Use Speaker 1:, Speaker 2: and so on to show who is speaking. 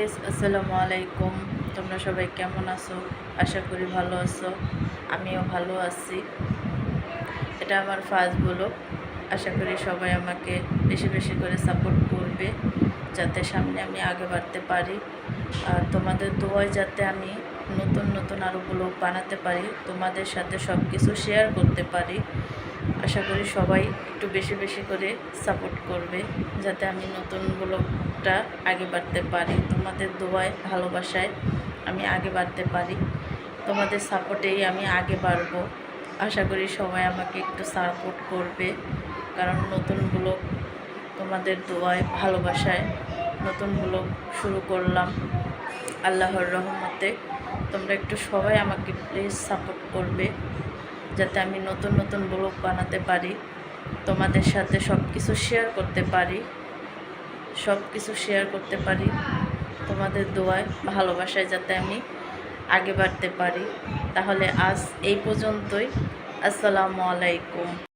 Speaker 1: Guys, আসসালামু আলাইকুম। তোমরা সবাই কেমন আছো? আশা করি ভালো আছো। আমিও ভালো আছি। এটা আমার ফার্স্ট ব্লগ। আশা করি সবাই আমাকে বেশি বেশি করে সাপোর্ট করবে, যাতে সামনে আমি আগে বাড়তে পারি। আর তোমাদের দোয়ায় যাতে আমি নতুন নতুন আরও ব্লগ বানাতে পারি, তোমাদের সাথে সব কিছু শেয়ার করতে পারি। আশা করি সবাই একটু বেশি বেশি করে সাপোর্ট করবে, যাতে আমি নতুন ব্লগটা আগে বাড়তে পারি। তোমাদের দোয়ায়, ভালোবাসায় আমি আগে বাড়তে পারি। তোমাদের সাপোর্টেই আমি আগে বাড়বো। আশা করি সবাই আমাকে একটু সাপোর্ট করবে, কারণ নতুন ব্লগ তোমাদের দোয়ায়, ভালোবাসায় নতুন ব্লগ শুরু করলাম আল্লাহর রহমতে। তোমরা একটু সবাই আমাকে প্লিজ সাপোর্ট করবে, যাতে আমি নতুন নতুন ব্লগ বানাতে পারি, তোমাদের সাথে সব কিছু শেয়ার করতে পারি। তোমাদের দোয়ায়, ভালোবাসায় যাতে আমি আগে বাড়তে পারি। তাহলে আজ এই পর্যন্তই। আসসালামু আলাইকুম।